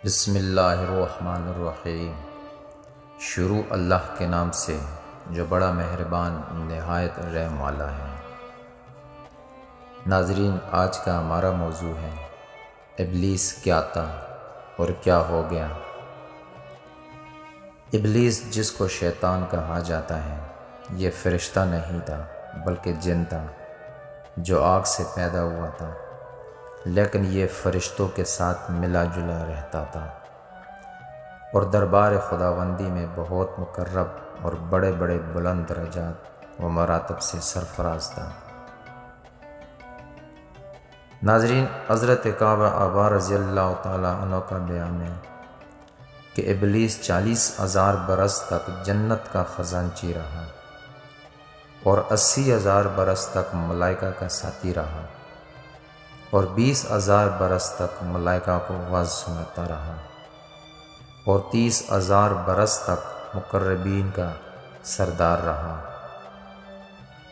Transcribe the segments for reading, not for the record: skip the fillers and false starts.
بسم اللہ الرحمن الرحیم۔ شروع اللہ کے نام سے جو بڑا مہربان نہایت رحم والا ہے۔ ناظرین، آج کا ہمارا موضوع ہے ابلیس کیا تھا اور کیا ہو گیا۔ ابلیس، جس کو شیطان کہا جاتا ہے، یہ فرشتہ نہیں تھا بلکہ جن تھا جو آگ سے پیدا ہوا تھا، لیکن یہ فرشتوں کے ساتھ ملا جلا رہتا تھا اور دربار خداوندی میں بہت مقرب اور بڑے بڑے بلند درجات و مراتب سے سرفراز تھا۔ ناظرین، حضرت کعب احبار رضی اللہ تعالیٰ عنہ کا بیان ہے کہ ابلیس 40,000 برس تک جنت کا خزانچی رہا اور 80,000 برس تک ملائکہ کا ساتھی رہا اور 20,000 برس تک ملائکہ کو وعظ سناتا رہا اور 30,000 برس تک مقربین کا سردار رہا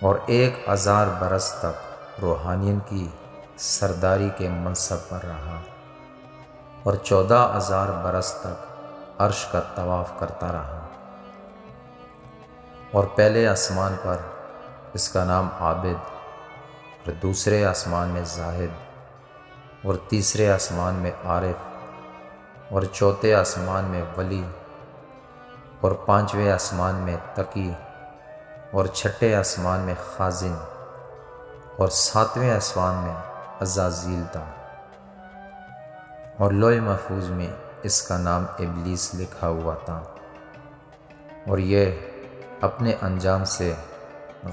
اور 1,000 برس تک روحانین کی سرداری کے منصب پر رہا اور 14,000 برس تک عرش کا طواف کرتا رہا۔ اور پہلے آسمان پر اس کا نام عابد، اور دوسرے آسمان میں زاہد، اور تیسرے آسمان میں عارف، اور چوتھے آسمان میں ولی، اور پانچویں آسمان میں تقی، اور چھٹے آسمان میں خازن، اور ساتویں آسمان میں عزازیل تھا، اور لوح محفوظ میں اس کا نام ابلیس لکھا ہوا تھا، اور یہ اپنے انجام سے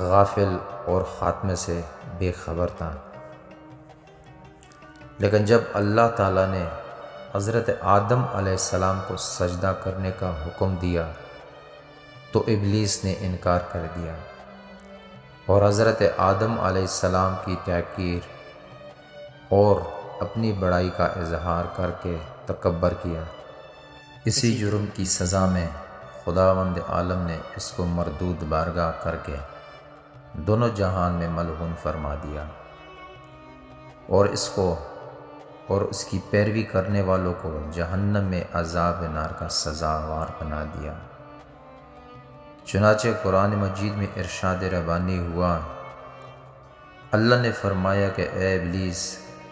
غافل اور خاتمے سے بے خبر تھا۔ لیکن جب اللہ تعالیٰ نے حضرت آدم علیہ السلام کو سجدہ کرنے کا حکم دیا تو ابلیس نے انکار کر دیا اور حضرت آدم علیہ السلام کی تحقیر اور اپنی بڑائی کا اظہار کر کے تکبر کیا۔ اسی جرم کی سزا میں خداوند عالم نے اس کو مردود بارگاہ کر کے دونوں جہان میں ملعون فرما دیا اور اس کو اور اس کی پیروی کرنے والوں کو جہنم میں عذاب نار کا سزاوار بنا دیا۔ چنانچہ قرآن مجید میں ارشاد ربانی ہوا، اللہ نے فرمایا کہ اے ابلیس،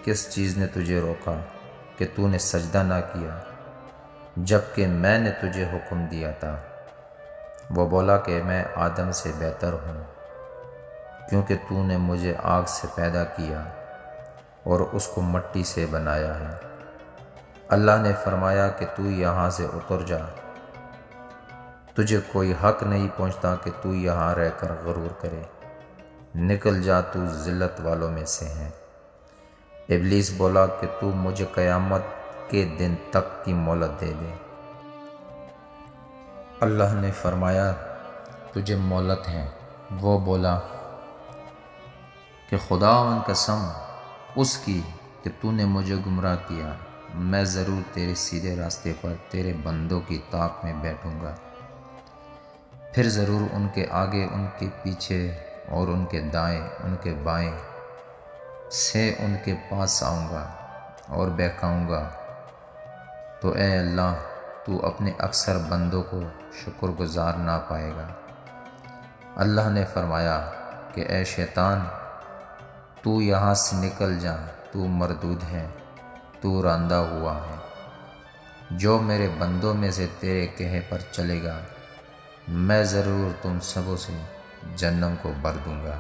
کس چیز نے تجھے روکا کہ تو نے سجدہ نہ کیا جبکہ میں نے تجھے حکم دیا تھا؟ وہ بولا کہ میں آدم سے بہتر ہوں کیونکہ تو نے مجھے آگ سے پیدا کیا اور اس کو مٹی سے بنایا ہے۔ اللہ نے فرمایا کہ تو یہاں سے اتر جا، تجھے کوئی حق نہیں پہنچتا کہ تو یہاں رہ کر غرور کرے، نکل جا، تو ذلت والوں میں سے ہے۔ ابلیس بولا کہ تو مجھے قیامت کے دن تک کی مہلت دے دے۔ اللہ نے فرمایا تجھے مہلت ہے۔ وہ بولا کہ خداوند قسم اس کی کہ تو نے مجھے گمراہ کیا، میں ضرور تیرے سیدھے راستے پر تیرے بندوں کی طاق میں بیٹھوں گا، پھر ضرور ان کے آگے، ان کے پیچھے اور ان کے دائیں، ان کے بائیں سے ان کے پاس آؤں گا اور بہکاؤں گا۔ تو اے اللہ، تو اپنے اکثر بندوں کو شکر گزار نہ پائے گا۔ اللہ نے فرمایا کہ اے شیطان، تو یہاں سے نکل جا، تو مردود ہے، تو راندہ ہوا ہے۔ جو میرے بندوں میں سے تیرے کہے پر چلے گا، میں ضرور تم سبوں سے جہنم کو بھر دوں گا۔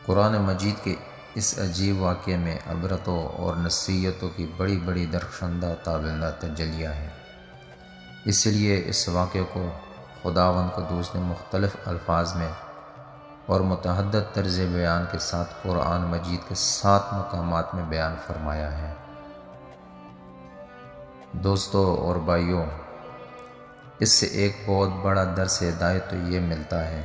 قرآن مجید کے اس عجیب واقعے میں عبرتوں اور نصیحتوں کی بڑی بڑی درخشندہ تابندہ تجلیہ ہے۔ اس لیے اس واقعے کو خداوند قدوس نے مختلف الفاظ میں اور متعدد طرز بیان کے ساتھ قرآن مجید کے 7 مقامات میں بیان فرمایا ہے۔ دوستو اور بھائیوں، اس سے ایک بہت بڑا درس ہدایت تو یہ ملتا ہے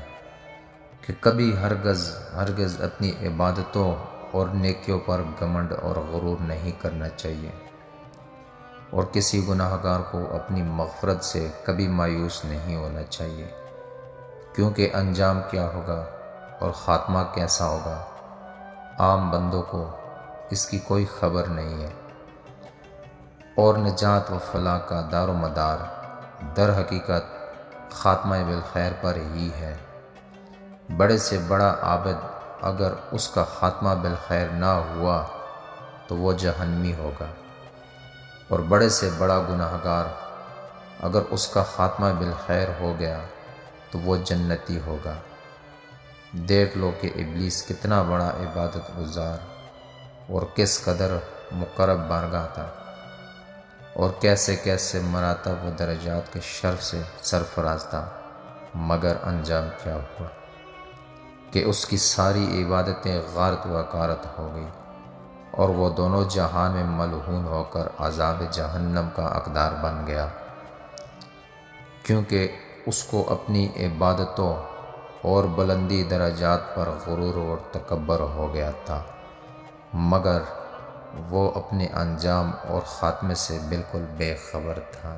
کہ کبھی ہرگز اپنی عبادتوں اور نیکیوں پر گھمنڈ اور غرور نہیں کرنا چاہیے، اور کسی گناہ گار کو اپنی مغفرت سے کبھی مایوس نہیں ہونا چاہیے، کیونکہ انجام کیا ہوگا اور خاتمہ کیسا ہوگا عام بندوں کو اس کی کوئی خبر نہیں ہے۔ اور نجات و فلاح کا دار و مدار در حقیقت خاتمہ بالخیر پر ہی ہے۔ بڑے سے بڑا عابد اگر اس کا خاتمہ بالخیر نہ ہوا تو وہ جہنمی ہوگا، اور بڑے سے بڑا گناہگار اگر اس کا خاتمہ بالخیر ہو گیا تو وہ جنتی ہوگا۔ دیکھ لو کہ ابلیس کتنا بڑا عبادت گزار اور کس قدر مقرب بارگاہ تھا، اور کیسے کیسے مراتب و درجات کے شرف سے سرفراز تھا، مگر انجام کیا ہوا کہ اس کی ساری عبادتیں غارت و غارت ہو گئی، اور وہ دونوں جہان میں ملعون ہو کر عذاب جہنم کا حقدار بن گیا، کیونکہ اس کو اپنی عبادتوں اور بلندی درجات پر غرور اور تکبر ہو گیا تھا، مگر وہ اپنے انجام اور خاتمے سے بالکل بے خبر تھا۔